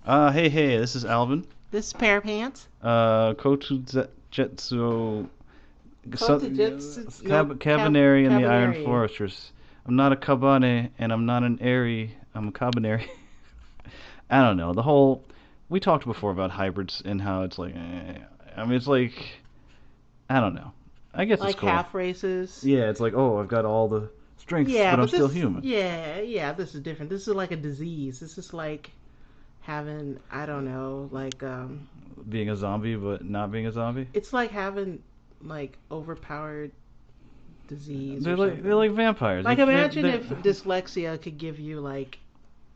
Hey, this is Alvin. This is Parapants. Kotetsujou, Kotetsujou, no, Kabaneri and the Iron Kabaneri. Foresters. I'm not a Kabane, and I'm not an Airy. I'm a Kabaneri. I don't know. We talked before about hybrids and how it's like, I mean, it's like, I don't know. I guess it's Like cool. half races. Yeah, it's like, oh, I've got all the strengths, Yeah, but I'm but still this, human. yeah, this is different. This is like a disease. This is like having, I don't know, Being a zombie, but not being a zombie. it's like having like overpowered disease or They're something. like vampires. Like imagine They're if dyslexia could give you like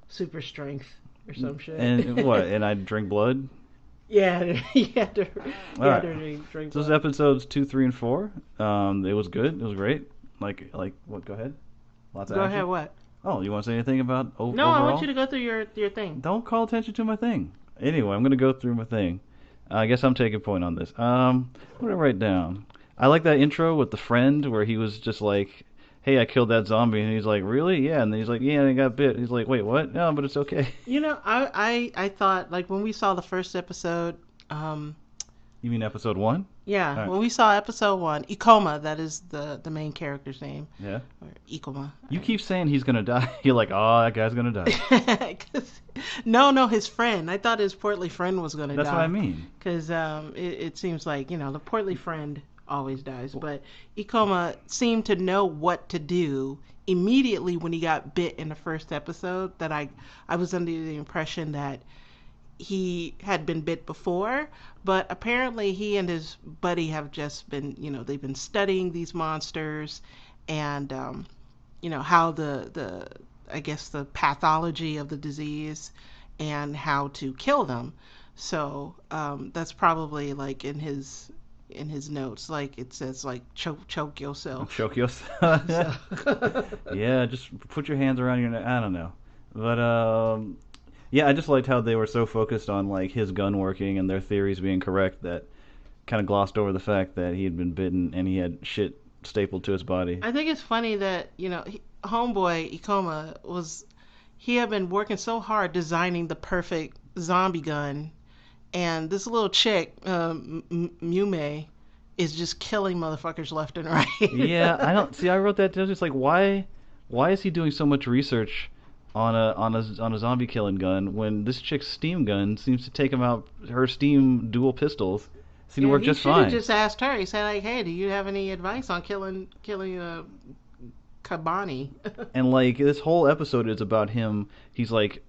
super strength or some shit. and what? And I drink blood. Yeah, you had to, All you had right. to drink So this is blood. episodes 2, 3, and 4. It was good. It was great. Like what? Go ahead. Lots of Go action. ahead, what? Oh, you want to say anything about No, I want overall? you to go through your thing. Don't call attention to my thing. Anyway, I'm gonna go through my thing. I guess I'm taking point on this. What did I write down? I like that intro with the friend where he was just like, "Hey, I killed that zombie," and he's like, "Really? Yeah." And then he's like, "Yeah, and I got bit." He's like, "Wait, what? No, but it's okay." You know, I thought like when we saw the first episode, um, You mean episode 1? All yeah, right. when we saw episode one, Ikoma, that is the main character's name, Yeah. or Ikoma. You keep saying he's gonna die. You're like, "Oh, that guy's gonna die." No, his friend. I thought his portly friend was gonna That's what I die mean. because it seems like the portly friend always dies, but Ikoma seemed to know what to do immediately when he got bit in the first episode. That I was under the impression that he had been bit before, but apparently he and his buddy have just been, they've been studying these monsters and, how the I guess the pathology of the disease and how to kill them. So that's probably like in his notes, like it says like choke yourself. Choke yourself. So Yeah, just put your hands around your neck. I don't know, but yeah, I just liked how they were so focused on like his gun working and their theories being correct that kind of glossed over the fact that he had been bitten and he had shit stapled to his body. I think it's funny that homeboy Ikoma he had been working so hard designing the perfect zombie gun, and this little chick, Mume, is just killing motherfuckers left and right. Yeah, I don't see. I wrote that down. Just like why is he doing so much research on a zombie killing gun when this chick's steam gun seems to take him out? Her steam dual pistols seem to Yeah, work he just should have fine. just asked her. He said like, "Hey, do you have any advice on killing Kabani?" And like this whole episode is about him. He's like,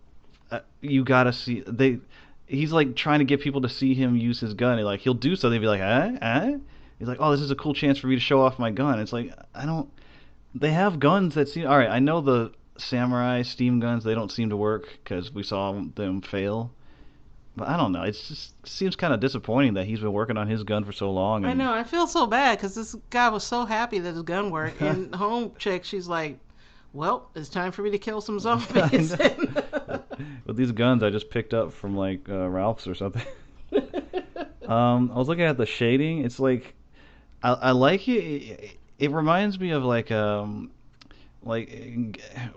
you gotta see they. He's like trying to get people to see him use his gun. And like he'll do something, be like, He's like, oh, this is a cool chance for me to show off my gun. It's like I don't. They have guns that seem all right. I know the samurai steam guns. They don't seem to work because we saw them fail. But I don't know. It just seems kind of disappointing that he's been working on his gun for so long. I And know. I feel so bad because this guy was so happy that his gun worked, and home chick, she's like, "Well, it's time for me to kill some I zombies." know. With these guns, I just picked up from like Ralph's or something. I was looking at the shading. It's like I like it. It reminds me of like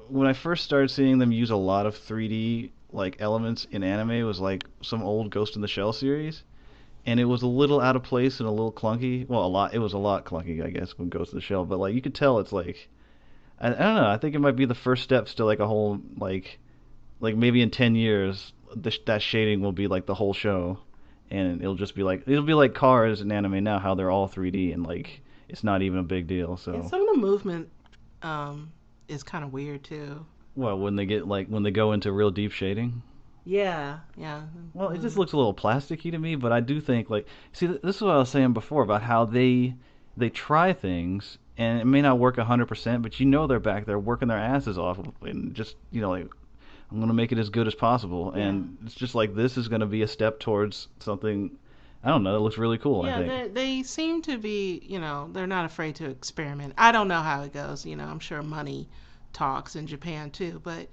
when I first started seeing them use a lot of 3D like elements in anime. It was like some old Ghost in the Shell series, and it was a little out of place and a little clunky. Well, a lot. It was a lot clunky, I guess, when Ghost in the Shell. But like you could tell, it's like I don't know. I think it might be the first steps to like a whole like maybe in 10 years that shading will be like the whole show, and it'll be like cars in anime now, how they're all 3D and like it's not even a big deal. And So some of the movement is kind of weird too. well, when they go into real deep shading, Yeah, yeah. well, it just Mm. looks a little plasticky to me. But I do think like see this is what I was saying before about how they try things and it may not work 100%, but you know they're back there working their asses off and just like I'm gonna make it as good as possible, Yeah. and it's just like this is gonna be a step towards something. I don't know. It looks really cool. I Yeah, think. they seem to be, they're not afraid to experiment. I don't know how it goes. I'm sure money talks in Japan too, but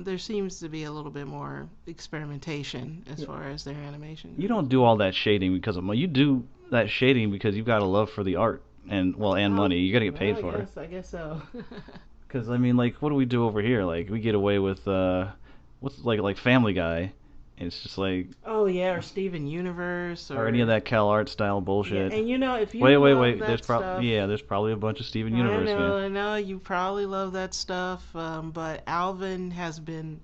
there seems to be a little bit more experimentation as Yeah. far as their animation You goes. don't do all that shading because of money. You do that shading because you've got a love for the art and and Oh, money. You got to get well, paid I for it. guess I guess so. Because I mean, like, what do we do over here? Like, we get away with what's like Family Guy. It's just like, Oh yeah, or Steven Universe, or any of or that Cal Art style yeah. bullshit. And if you Wait. love that stuff, There's probably a bunch of Steven Universe fans. I know, you probably love that stuff. But Alvin has been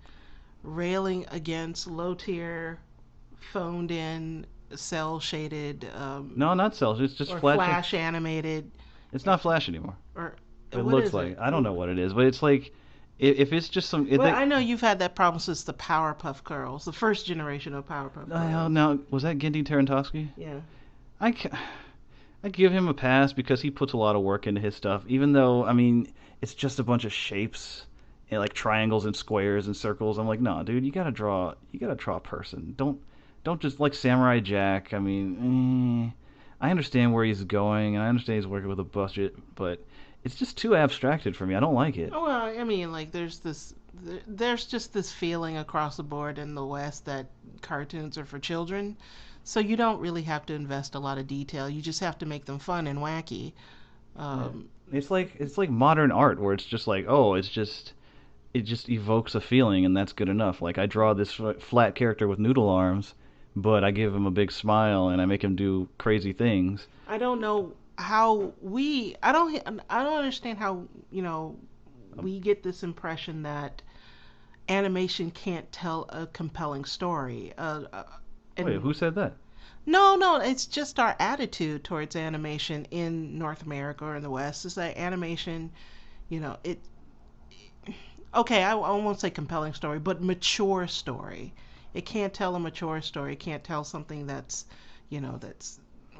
railing against low tier, phoned in, cell shaded, No, not cells. It's just or Flash. flash animated, It's not Flash anymore. or It what looks is like. it? I don't know what it is, but it's like if it's just some. Well, I know you've had that problem since the Powerpuff Girls, the first generation of Powerpuff Girls. Now was that Gendy Tartakovsky? Yeah. I ca- I give him a pass because he puts a lot of work into his stuff. Even though I mean it's just a bunch of shapes, and like triangles and squares and circles. I'm like, no, dude, you gotta draw. You gotta draw a person. Don't just like Samurai Jack. I mean, I understand where he's going, and I understand he's working with a budget, but it's just too abstracted for me. I don't like it. Oh, well, I mean, like, there's just this feeling across the board in the West that cartoons are for children. So you don't really have to invest a lot of detail. You just have to make them fun and wacky. Yeah. Um, It's like modern art where it's just like, oh, it just evokes a feeling and that's good enough. Like I draw this flat character with noodle arms, but I give him a big smile and I make him do crazy things. I don't know how I don't understand how, we get this impression that animation can't tell a compelling story. Wait, And who said that? no, it's just our attitude towards animation in North America or in the West. Is that animation, it okay, I won't say compelling story, but mature story. It can't tell a mature story. It can't tell something that's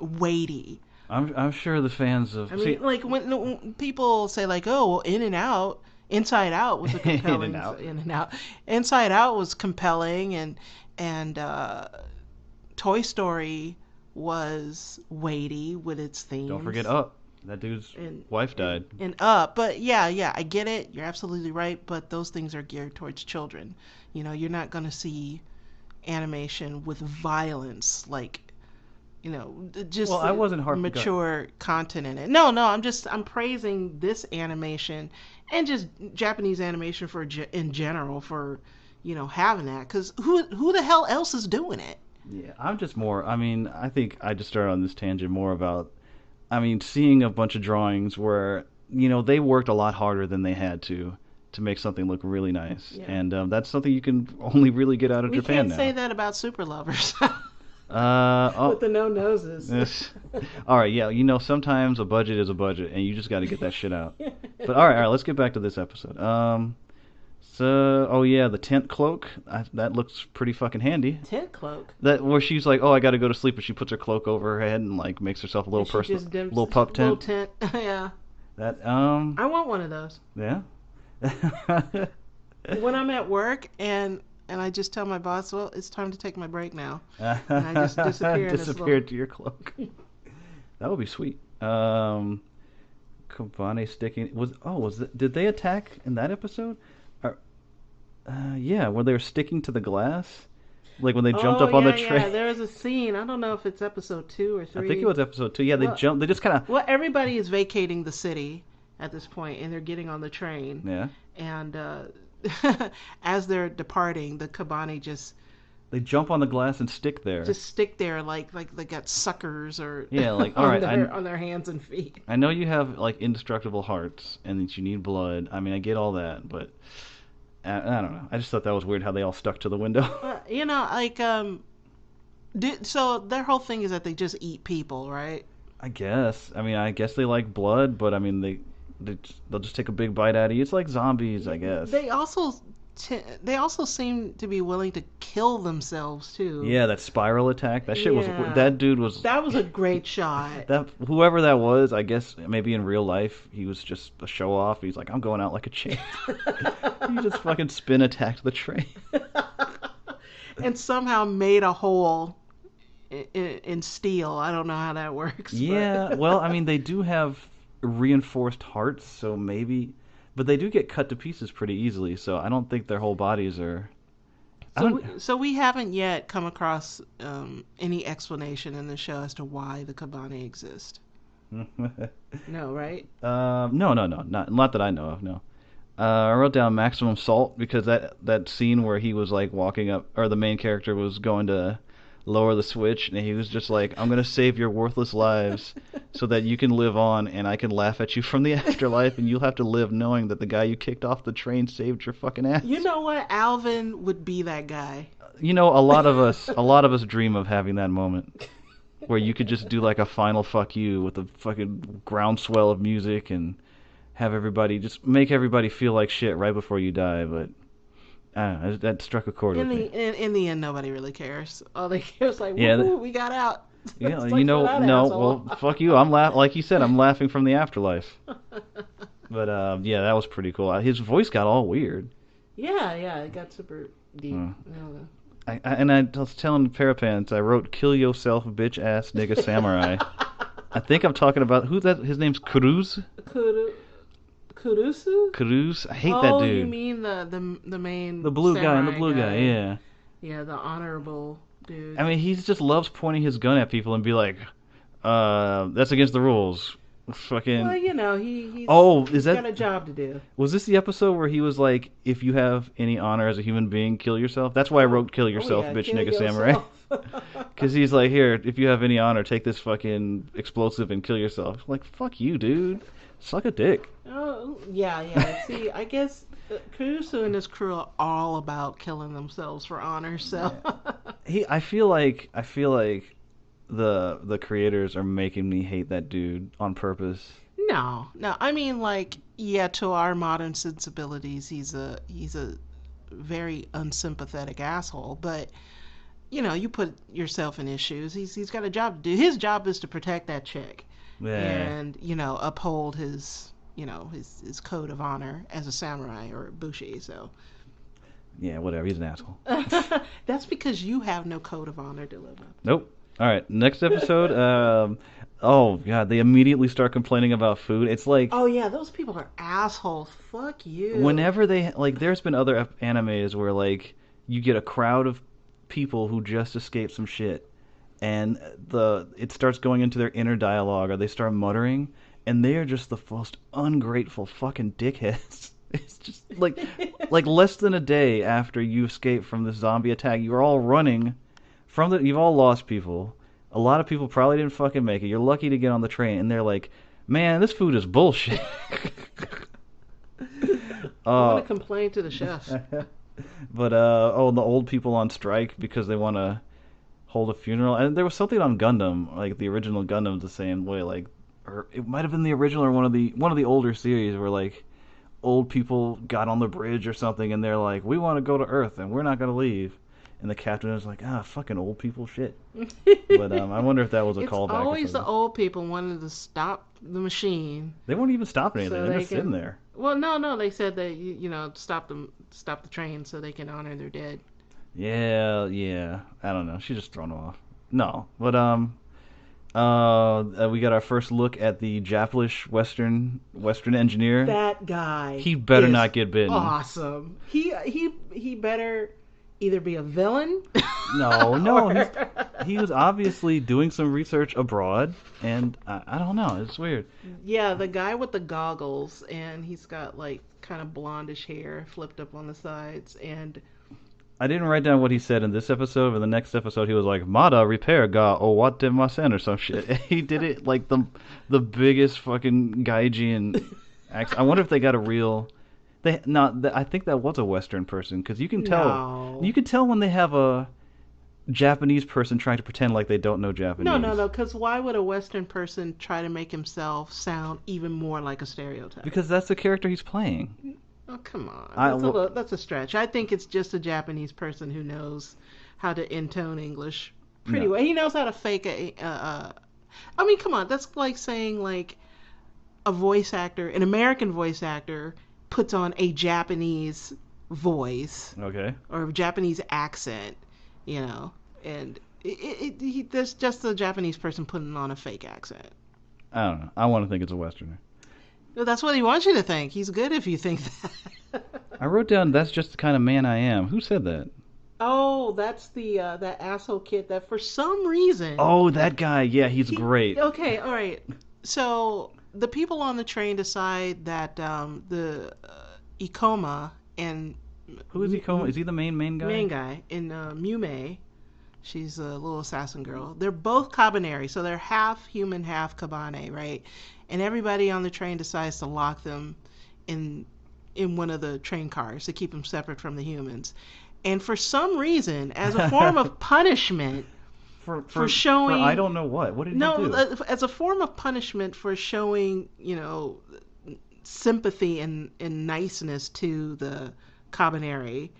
weighty. I'm sure the fans of I see mean, like when people say like, "Oh, well, Inside Out was a In compelling and Out. In and Out. Inside Out was compelling, and Toy Story was weighty with its themes. Don't forget Up. That dude's and wife died. and Up. But yeah, I get it. You're absolutely right. But those things are geared towards children. You're not gonna see animation with violence like just Well, I wasn't mature content in it. No, I'm praising this animation and just Japanese animation in general for having that, because who the hell else is doing it? Yeah, I'm just more. I mean, I think I just started on this tangent more about. I mean, seeing a bunch of drawings where they worked a lot harder than they had to make something look really nice, Yeah. and that's something you can only really get out of We Japan can't now. say that about Super Lovers. Oh, With the no noses. yes. All right, yeah, sometimes a budget is a budget, and you just got to get that shit out. But all right, let's get back to this episode. Oh yeah, the tent cloak. That looks pretty fucking handy. Tent cloak. That where she's like, oh, I got to go to sleep, but she puts her cloak over her head and like makes herself a little She personal, just dims- little pup Little tent. tent. Yeah. That I want one of those. yeah. When I'm at work and I just tell my boss, well, it's time to take my break now. And I just disappear in this Disappear little... to your cloak. That would be sweet. Kabane sticking did they attack in that episode? Yeah, where they were sticking to the glass, like when they jumped up on the tray. Yeah, there was a scene. I don't know if it's episode 2 or 3. I think it was episode 2. Yeah, they jumped. They just kind of. Well, everybody is vacating the city at this point, and they're getting on the train. Yeah. And as they're departing, the Kabane just They jump on the glass and stick there. just stick there like they got suckers or Yeah, like, on all right, on their hands and feet. I know you have like indestructible hearts and that you need blood. I mean, I get all that, but I don't know. I just thought that was weird how they all stuck to the window. So their whole thing is that they just eat people, right? I guess. I mean, I guess they like blood, but I mean, they'll just take a big bite out of you. It's like zombies, I guess. They also seem to be willing to kill themselves too. Yeah, that spiral attack. That shit was. Yeah. That dude was. That was a great shot. That whoever that was, I guess maybe in real life he was just a show off. He's like, I'm going out like a champ. He just fucking spin attacked the train. And somehow made a hole in steel. I don't know how that works. Yeah, well, I mean, they do have reinforced hearts, so maybe, but they do get cut to pieces pretty easily. So I don't think their whole bodies are. So we haven't yet come across any explanation in the show as to why the Kabane exist. No, right? No, not that I know of. No. I wrote down maximum salt because that scene where he was like walking up, or the main character was going to lower the switch, and he was just like, "I'm gonna save your worthless lives so that you can live on, and I can laugh at you from the afterlife, and you'll have to live knowing that the guy you kicked off the train saved your fucking ass." You know what? Alvin would be that guy. You know, a lot of us dream of having that moment where you could just do like a final fuck you with a fucking groundswell of music and have everybody just make everybody feel like shit right before you die. But I don't know, that struck a chord with me. In the end, nobody really cares. All they care is like, Yeah, woohoo, we got out. yeah, It's you like, know, "Shut out, no, asshole." well, fuck you. Like you said, I'm laughing from the afterlife. But yeah, that was pretty cool. His voice got all weird. Yeah, it got super deep. Hmm. I don't know. I was telling Parapants, I wrote "kill yourself, bitch ass nigga samurai." I think I'm talking about who that. His name's Cruz. Kurusu? Cruz. I hate that Oh, dude. you mean the main The blue guy and the samurai blue guy. Yeah. Yeah, the honorable dude. I mean, he just loves pointing his gun at people and be like, that's against the rules. Fucking. Well, you know, he's Is that got a job to do. was this the episode where he was like, if you have any honor as a human being, kill yourself? That's why I wrote "kill yourself, yeah, bitch, kill nigga, yourself. samurai." Because he's like, here, if you have any honor, take this fucking explosive and kill yourself. Like, fuck you, dude. Suck a dick. Oh, yeah. See, I guess Kurusu and his crew are all about killing themselves for honor. So I feel like the creators are making me hate that dude on purpose. no. I mean, like, yeah, to our modern sensibilities, he's a very unsympathetic asshole. But you know, you put yourself in his shoes. He's got a job to do. His job is to protect that chick. Yeah. And uphold his his code of honor as a samurai or a bushi. So Yeah, whatever. He's an asshole. that's because you have no code of honor to live up. Nope. All right, next episode. Oh god, they immediately start complaining about food. It's like Oh yeah, those people are assholes. Fuck you. whenever they like, there's been other animes where like you get a crowd of people who just escaped some shit, and it starts going into their inner dialogue, or they start muttering, and they are just the most ungrateful fucking dickheads. It's just like less than a day after you escape from this zombie attack, you're all running you've all lost people. A lot of people probably didn't fucking make it. You're lucky to get on the train, and they're like, "Man, this food is bullshit." I want to complain to the chef. But the old people on strike because they want to hold a funeral. And there was something on Gundam, like the original Gundam, the same way. Like, or it might have been the original or one of the older series where like old people got on the bridge or something, and they're like, "We want to go to Earth, and we're not gonna leave." And the captain was like, fucking old people shit. But I wonder if that was a callback. It's always the old people wanting to stop the machine. They won't even stop anything. So They're just sitting there. Well, no, they said that stop the train so they can honor their dead. Yeah. I don't know. She's just thrown off. No, but we got our first look at the Japlish Western engineer. That guy. He better not get bitten. Awesome. He better either be a villain. No. He was obviously doing some research abroad, and I don't know. It's weird. Yeah, the guy with the goggles, and he's got like kind of blondish hair flipped up on the sides, and I didn't write down what he said in this episode, but the next episode he was like, "Mada repair ga owatemasen" or some shit. He did it like the biggest fucking gaijin accent. I wonder if they got a real. I think that was a Western person, because you can tell. No. You can tell when they have a Japanese person trying to pretend like they don't know Japanese. No. Because why would a Western person try to make himself sound even more like a stereotype? Because that's the character he's playing. Oh, come on. That's a stretch. I think it's just a Japanese person who knows how to intone English pretty well. He knows how to fake I mean, come on. That's like saying like an American voice actor puts on a Japanese voice. Okay. Or a Japanese accent, and there's just a Japanese person putting on a fake accent. I don't know. I want to think it's a Westerner. Well, that's what he wants you to think. He's good if you think that. I wrote down, "That's just the kind of man I am." Who said that? Oh, that's the that asshole kid that for some reason. Oh, that guy. Yeah, he's great. Okay, all right. So the people on the train decide that Ikoma and Who is he? Is he the main guy? main guy and Mume. She's a little assassin girl. They're both Kabaneri, so they're half human, half Kabane, right? And everybody on the train decides to lock them in one of the train cars to keep them separate from the humans. And for some reason, as a form of punishment for showing, I don't know what. What did he do? As a form of punishment for showing, sympathy and niceness to the Kabaneri,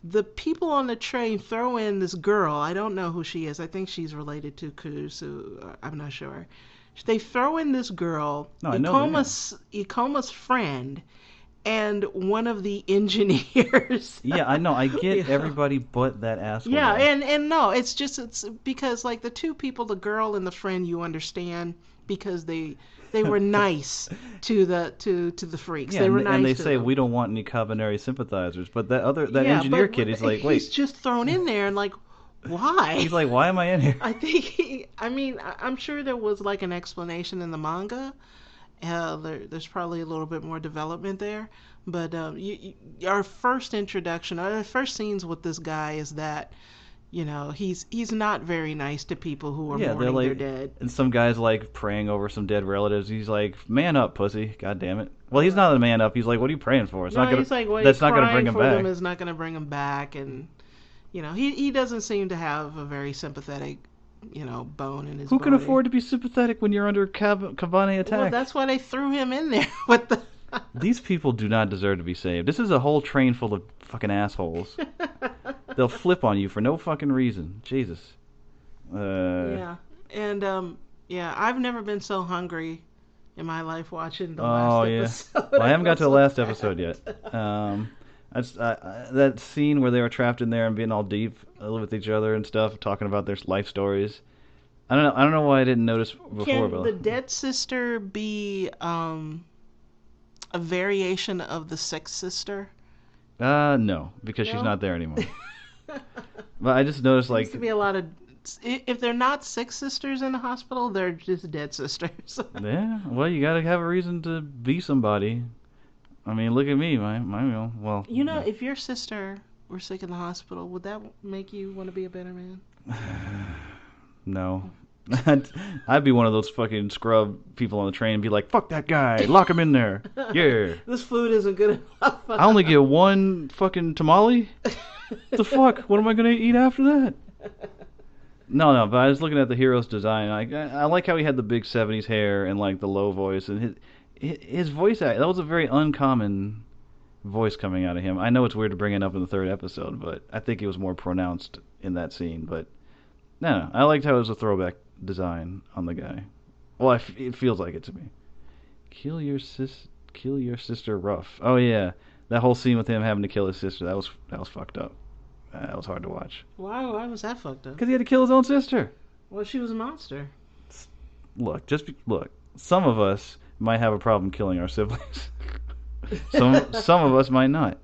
the people on the train throw in this girl. I don't know who she is. I think she's related to Kotetsujou. I'm not sure. They throw in this girl, no, Ikoma's friend, and one of the engineers. Yeah, I know. I get everybody but that asshole. Yeah, and no, it's because like the two people, the girl and the friend, you understand because they were nice to the freaks. Yeah, they were nice. And they to say them. we don't want any Kabaneri sympathizers, but that engineer kid, he's like, wait, he's just thrown in there and like, why? He's like, why am I in here? I think I'm sure there was like an explanation in the manga. There's probably a little bit more development there, but our first introduction, our first scenes with this guy is that. He's not very nice to people who are mourning their dead. And some guy's like praying over some dead relatives. He's like, "Man up, pussy! God damn it!" Well, he's not a man up. He's like, "What are you praying for? It's not gonna. He's like, well, that's not gonna bring him back. It's not gonna bring him back." And he doesn't seem to have a very sympathetic, bone in his. Who body. can afford to be sympathetic when you're under Kabane attack? Well, that's why they threw him in there with the. These people do not deserve to be saved. This is a whole train full of fucking assholes. They'll flip on you for no fucking reason. Jesus. Yeah. And I've never been so hungry in my life watching the last episode. Well, I haven't got to the last episode yet. That scene where they were trapped in there and being all deep with each other and stuff, talking about their life stories. I don't know why I didn't notice before. Can the dead sister be a variation of the sixth sister? No, because she's not there anymore. But I just noticed like there used to be a lot of. If they're not six sisters in the hospital, they're just dead sisters. Yeah, well, you gotta have a reason to be somebody. I mean, look at me, well. If your sister were sick in the hospital, would that make you want to be a better man? No. I'd be one of those fucking scrub people on the train and be like, fuck that guy, lock him in there. Yeah. This food isn't good enough. I only get one fucking tamale? The fuck? What am I going to eat after that? No, but I was looking at the hero's design. I like how he had the big 70s hair and like the low voice. And his voice act, that was a very uncommon voice coming out of him. I know it's weird to bring it up in the third episode, but I think it was more pronounced in that scene. But no, I liked how it was a throwback design on the guy. Well, it feels like it to me. Kill your sister rough. Oh yeah, that whole scene with him having to kill his sister, that was fucked up. That was hard to watch. Why was that fucked up? Because he had to kill his own sister. Well, she was a monster. Look. Some of us might have a problem killing our siblings. some of us might not.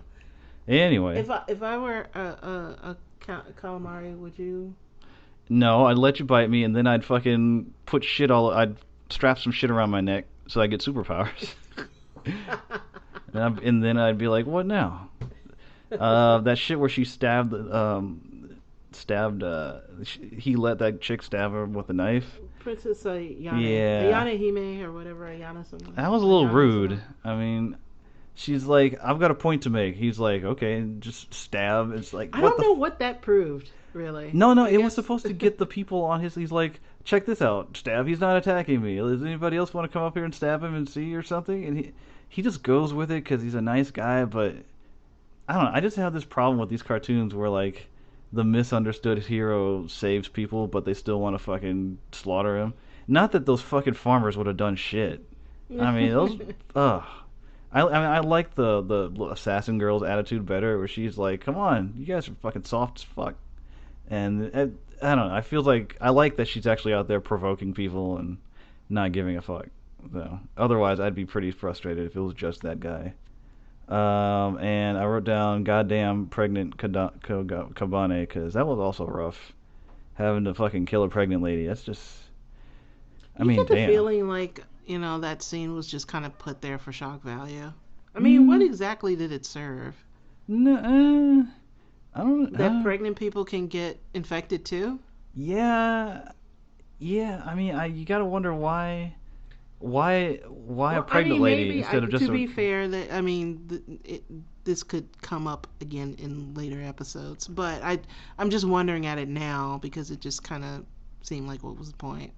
Anyway. If I were a calamari, would you? No, I'd let you bite me, and then I'd fucking I'd strap some shit around my neck so I get superpowers. and then I'd be like, what now? That shit where she he let that chick stab her with a knife. Princess Ayane. Yeah. Ayane Hime or whatever, Ayana something. That was a little rude. I mean, she's like, I've got a point to make. He's like, okay, just stab. It's like, I don't know what that proved. Really? No, it was supposed to get the people on his. He's like, check this out, stab. He's not attacking me. Does anybody else want to come up here and stab him and see or something? And he just goes with it because he's a nice guy. But I don't know. I just have this problem with these cartoons where like the misunderstood hero saves people, but they still want to fucking slaughter him. Not that those fucking farmers would have done shit. I mean, those. I like the assassin girl's attitude better, where she's like, come on, you guys are fucking soft as fuck. And I don't know. I feel like I like that she's actually out there provoking people and not giving a fuck. So otherwise, I'd be pretty frustrated if it was just that guy. And I wrote down goddamn pregnant Kabane because that was also rough. Having to fucking kill a pregnant lady. That's just. I mean, get the damn. feeling like that scene was just kind of put there for shock value. I mean, what exactly did it serve? No, I don't. That pregnant people can get infected too? Yeah, yeah. I mean, you gotta wonder why a Well, I pregnant mean, lady maybe instead of just to a. be fair, that I mean, this could come up again in later episodes, but I'm just wondering at it now because it just kind of seemed like what was the point?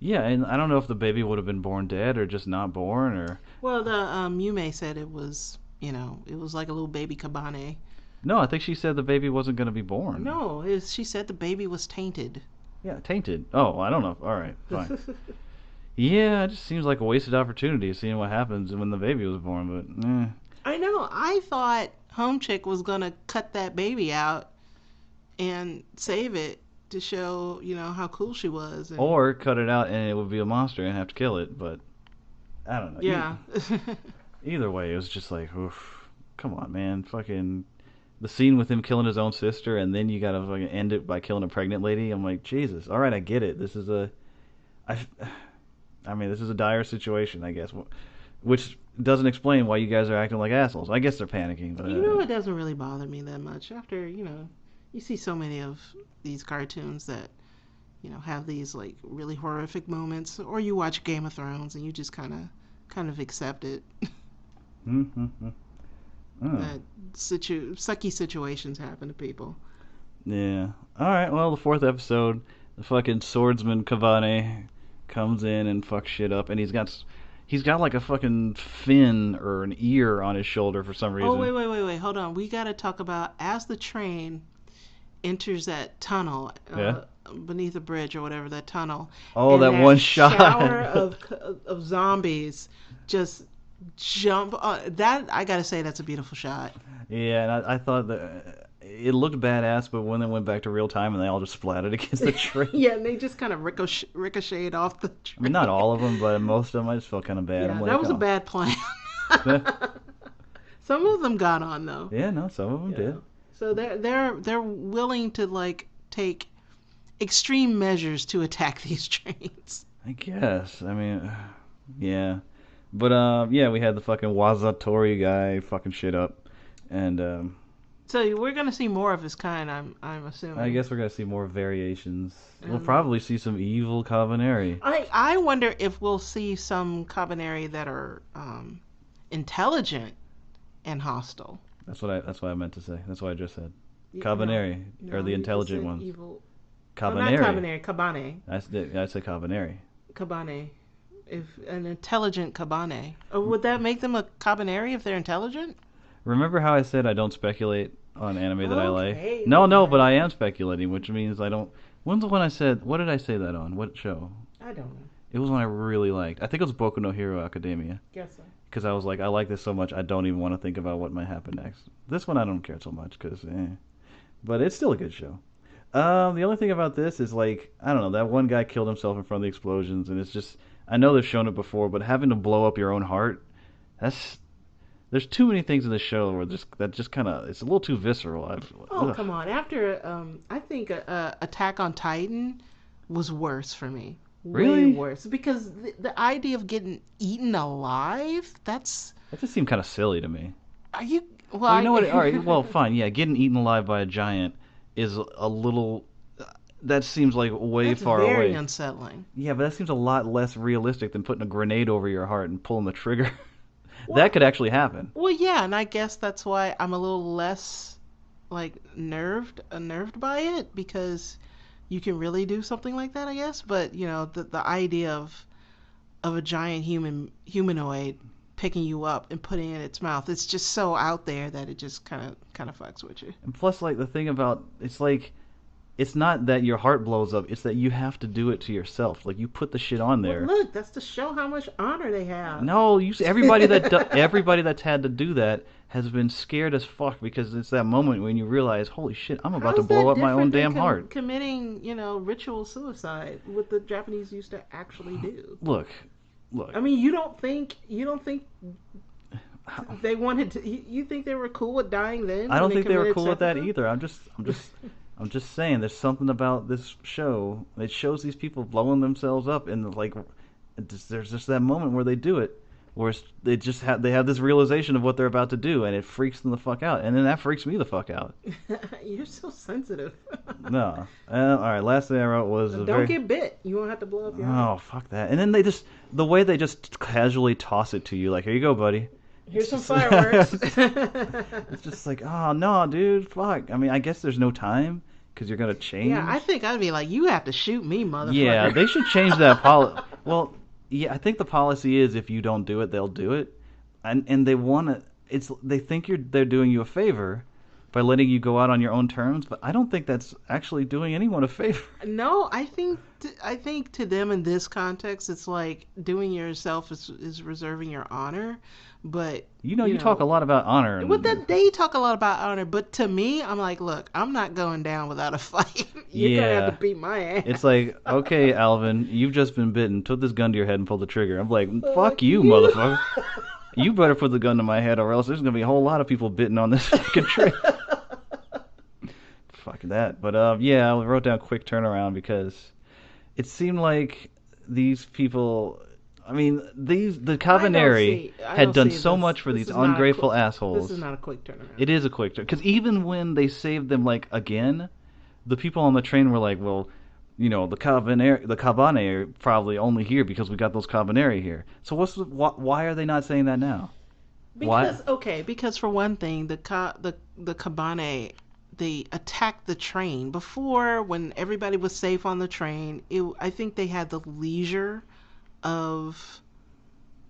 Yeah, and I don't know if the baby would have been born dead or just not born or. Well, the Yume said it was, it was like a little baby Kabane. No, I think she said the baby wasn't gonna be born. No, she said the baby was tainted. Yeah, tainted. Oh, I don't know. All right, fine. Yeah, it just seems like a wasted opportunity seeing what happens when the baby was born, but I know. I thought Home Chick was gonna cut that baby out and save it to show, how cool she was. And, or cut it out and it would be a monster and have to kill it, but I don't know. yeah. Either way, it was just like, oof, come on, man, fucking the scene with him killing his own sister and then you gotta fucking end it by killing a pregnant lady. I'm like, Jesus, all right, I get it. I mean, this is a dire situation, I guess, which doesn't explain why you guys are acting like assholes. I guess they're panicking, but it doesn't really bother me that much after you see so many of these cartoons that have these like really horrific moments, or you watch Game of Thrones and you just kind of accept it. Mm-hmm. Oh. That sucky situations happen to people. Yeah. All right. Well, the 4th episode, the fucking swordsman Kavane comes in and fucks shit up, and he's got like a fucking fin or an ear on his shoulder for some reason. Oh wait, hold on. We got to talk about as the train enters that tunnel beneath the bridge or whatever, that tunnel. Oh, that one shot. Shower of zombies just jump on that. I gotta say that's a beautiful shot. Yeah, and I thought that it looked badass, but when they went back to real time and they all just splattered against the train. Yeah, and they just kind of ricocheted off the train. I mean, not all of them, but most of them, I just felt kind of bad. Yeah, that was a bad plan. Some of them got on though. Yeah, no, some of them did. So they're willing to like take extreme measures to attack these trains. I guess. I mean, yeah. But yeah, we had the fucking Wazatori guy fucking shit up, and so we're gonna see more of his kind. I'm assuming. I guess we're gonna see more variations. We'll probably see some evil Kabaneri. I wonder if we'll see some Kabaneri that are intelligent and hostile. That's what I meant to say. That's what I just said. Kabaneri are the intelligent ones. Evil. Kabaneri. Oh, not Kabaneri. Kabane. I said Kabaneri. Kabane. If an intelligent Kabane. Would that make them a Kabaneri if they're intelligent? Remember how I said I don't speculate on anime that I like? No, No, but I am speculating, which means I don't. When's the one I said? What did I say that on? What show? I don't know. It was one I really liked. I think it was Boku no Hero Academia. Guess so. Because I was like, I like this so much, I don't even want to think about what might happen next. This one I don't care so much, because, But it's still a good show. The only thing about this is, like, I don't know, that one guy killed himself in front of the explosions, and it's just, I know they've shown it before, but having to blow up your own heart, there's too many things in the show where that just kind of, it's a little too visceral. Come on. After, I think Attack on Titan was worse for me. Really? Way worse. Because the idea of getting eaten alive, that just seemed kind of silly to me. Are you... Well, you know what? All right, well, fine. Yeah, getting eaten alive by a giant is a little... That seems like way far away. That's very unsettling. Yeah, but that seems a lot less realistic than putting a grenade over your heart and pulling the trigger. That could actually happen. Well, yeah, and I guess that's why I'm a little less, like, unnerved by it, because you can really do something like that, I guess. But, the idea of a giant humanoid picking you up and putting it in its mouth, it's just so out there that it just kind of fucks with you. And plus, like, the thing about, it's like, it's not that your heart blows up, it's that you have to do it to yourself. Like, you put the shit on there. Well, look, that's to show how much honor they have. No, everybody that's had to do that has been scared as fuck, because it's that moment when you realize, holy shit, I'm about to blow up my own damn heart. Committing, ritual suicide, what the Japanese used to actually do. Look. I mean, you don't think they wanted to? You think they were cool with dying then? I don't think they were cool with that either. I'm just saying, there's something about this show that shows these people blowing themselves up, and like, there's just that moment where they do it, where they have this realization of what they're about to do, and it freaks them the fuck out, and then that freaks me the fuck out. You're so sensitive. No. All right. Last thing I wrote was don't get bit. You won't have to blow up your eye. Oh, fuck that. And then the way they just casually toss it to you, like, here you go, buddy. Here's some fireworks. It's just like, oh no, dude, fuck. I mean, I guess there's no time because you're gonna change. Yeah, I think I'd be like, you have to shoot me, motherfucker. Yeah, they should change that policy. Well, yeah, I think the policy is if you don't do it, they'll do it, and they want to. They think they're doing you a favor by letting you go out on your own terms, but I don't think that's actually doing anyone a favor. No, I think to them in this context, it's like doing yourself is reserving your honor. But you talk a lot about honor. They talk a lot about honor, but to me, I'm like, look, I'm not going down without a fight. You're gonna have to beat my ass. It's like, okay, Alvin, you've just been bitten. Put this gun to your head and pull the trigger. I'm like, fuck you, motherfucker. You better put the gun to my head, or else there's gonna be a whole lot of people bitten on this fucking trigger. Fuck that. But yeah, I wrote down quick turnaround because it seemed like these people. I mean, the Kabaneri had done so much for these ungrateful assholes. This is not a quick turnaround. It is a quick turnaround. Because even when they saved them, like, again, the people on the train were like, well, the Kabaneri are probably only here because we got those Kabaneri here. So why are they not saying that now? Because for one thing, the Kabaneri, they attacked the train. Before, when everybody was safe on the train, I think they had the leisure of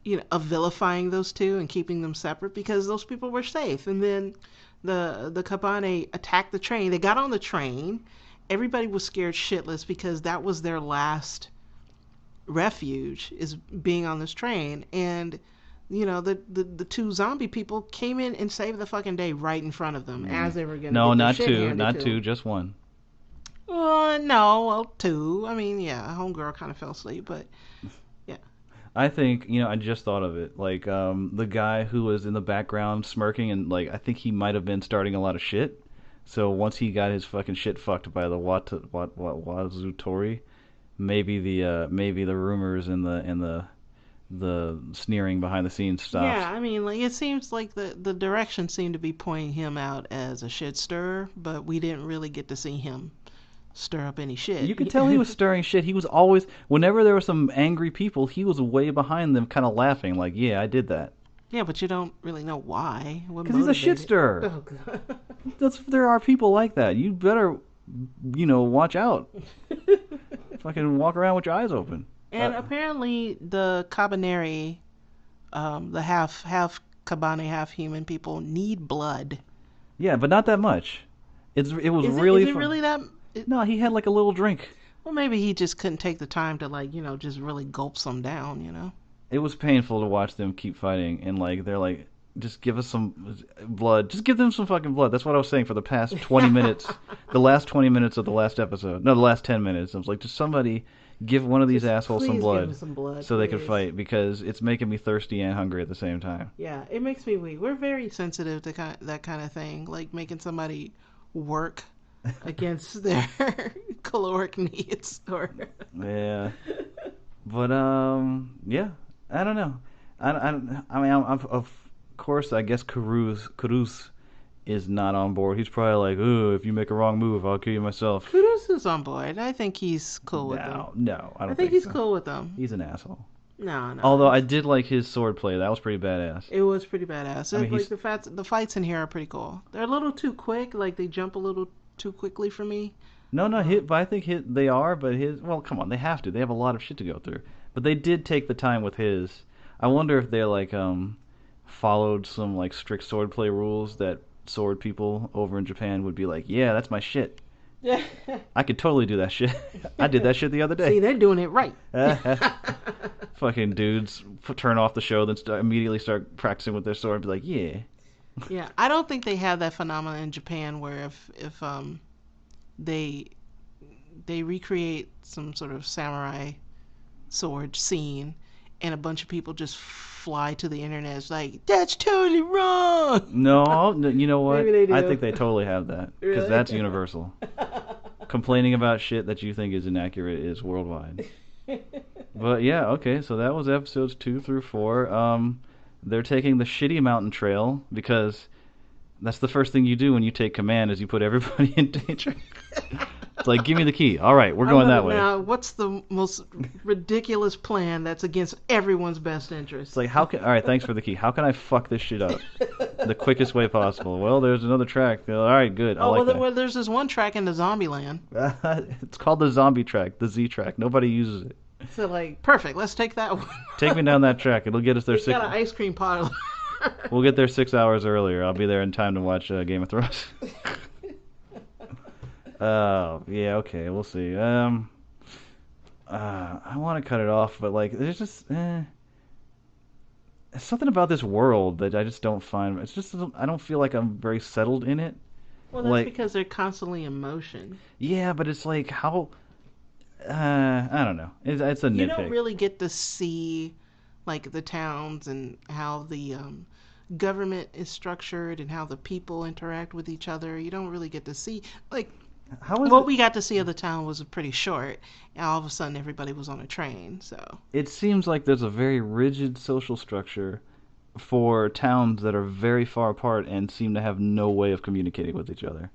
vilifying those two and keeping them separate because those people were safe. And then the Kabaneri attacked the train. They got on the train. Everybody was scared shitless because that was their last refuge, is being on this train. And the two zombie people came in and saved the fucking day right in front of them as they were getting not two, just one. Two. I mean, yeah, homegirl kind of fell asleep, but yeah. I think, I just thought of it. Like, the guy who was in the background smirking, and, like, I think he might have been starting a lot of shit. So once he got his fucking shit fucked by the Wazutori, maybe the rumors and the sneering behind the scenes stopped. Yeah, I mean, like, it seems like the direction seemed to be pointing him out as a shit stirrer, but we didn't really get to see him stir up any shit. You could tell he was stirring shit. He was always, whenever there were some angry people, he was way behind them kind of laughing, like, yeah, I did that. Yeah, but you don't really know why. Because he's a shit stirrer. Oh, God. There are people like that. You better, watch out. Fucking walk around with your eyes open. And apparently the Kabaneri, the half Kabane, half human people need blood. Yeah, but not that much. Is it really that? No, he had like a little drink. Well, maybe he just couldn't take the time to just really gulp some down. It was painful to watch them keep fighting, and like they're like, just give us some blood. Just give them some fucking blood. That's what I was saying for the past 20 minutes. The last 20 minutes of the last episode. No, the last 10 minutes. I was like, just somebody give one of these assholes some blood, so they could fight, because it's making me thirsty and hungry at the same time. Yeah, it makes me weak. We're very sensitive to that kind of thing, like making somebody work against their caloric needs. Yeah, but yeah, I don't know. I mean, of course, I guess Karus is not on board. He's probably like, "Ooh, if you make a wrong move, I'll kill you myself." Karus is on board. I think he's cool with them. No, I don't think he's so. Cool with them. He's an asshole. No. Although I did like his sword play. That was pretty badass. It was pretty badass. I mean, like the fights in here are pretty cool. They're a little too quick. Like they jump a little too quickly for me. No, but I think they are. But well, come on, they have to. They have a lot of shit to go through. But they did take the time with his. I wonder if they're like followed some like strict swordplay rules that sword people over in Japan would be like, yeah, that's my shit. Yeah. I could totally do that shit. I did that shit the other day. See, they're doing it right. Fucking dudes turn off the show, then immediately start practicing with their sword and be like, yeah. Yeah, I don't think they have that phenomenon in Japan where if they recreate some sort of samurai sword scene and a bunch of people just fly to the internet. It's like, that's totally wrong. No, you know what? Maybe they do. I think they totally have that. Because Really? that's universal. Complaining about shit that you think is inaccurate is worldwide. But yeah, okay, so that was episodes 2 through 4. They're taking the shitty mountain trail because that's the first thing you do when you take command is you put everybody in danger. It's like, give me the key. All right, we're going that way. Now, what's the most ridiculous plan that's against everyone's best interest? It's like, how can? All right, thanks for the key. How can I fuck this shit up the quickest way possible? Well, there's another track. All right, good. I like that. Well, there's this one track in the zombie land. It's called the zombie track, the Z track. Nobody uses it. So, like, perfect. Let's take that one. Take me down that track. It'll get us there. It's got an ice cream parlor. We'll get there 6 hours earlier. I'll be there in time to watch Game of Thrones. Yeah, okay, we'll see. I want to cut it off, but like, there's just something about this world that I just don't find. It's just I don't feel like I'm very settled in it. Well, that's because they're constantly in motion. Yeah, but it's like how I don't know. It's a nitpick. You don't really get to see like the towns and how the government is structured and how the people interact with each other. You don't really get to see like. What we got to see of the town was pretty short, and all of a sudden everybody was on a train. So it seems like there's a very rigid social structure for towns that are very far apart and seem to have no way of communicating with each other.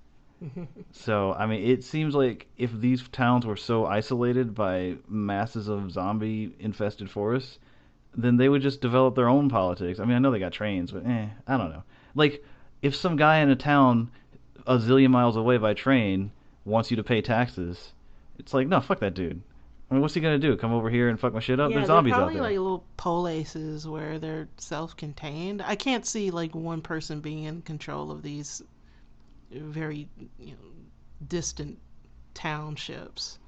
So, I mean, it seems like if these towns were so isolated by masses of zombie-infested forests, then they would just develop their own politics. I mean, I know they got trains, but I don't know. Like, if some guy in a town a zillion miles away by train wants you to pay taxes, it's like, no, fuck that dude. I mean, what's he gonna do? Come over here and fuck my shit up? Yeah, There's zombies out probably there. like little places where they're self-contained. I can't see like one person being in control of these very distant townships.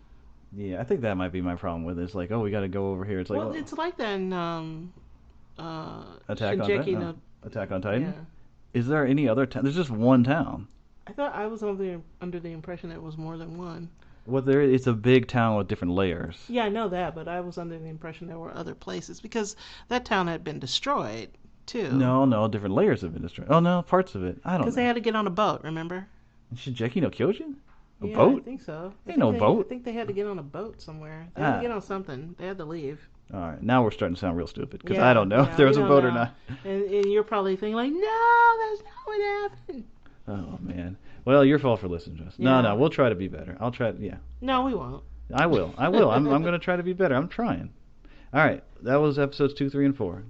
Yeah, I think that might be my problem with it. It's like, oh, we got to go over here. It's like, well, it's like that in Attack on Titan. No. Attack on Titan. Yeah. Is there any other town? There's just one town. I thought I was under the impression there was more than one. Well, it's a big town with different layers. Yeah, I know that, but I was under the impression there were other places because that town had been destroyed too. No, different layers have been destroyed. Oh no, parts of it. I don't know. Because they had to get on a boat, remember? Shingeki no Kyojin? A Yeah, boat? I think so. Ain't no boat. I think they had to get on a boat somewhere. They had to get on something. They had to leave. All right, now we're starting to sound real stupid because I don't know if there was a boat or not. And you're probably thinking like, no, that's not what happened. Oh man. Well, your fault for listening to us. Yeah. No, we'll try to be better. I'll try. Yeah. No, we won't. I will. I'm going to try to be better. I'm trying. All right, that was episodes 2, 3, and 4.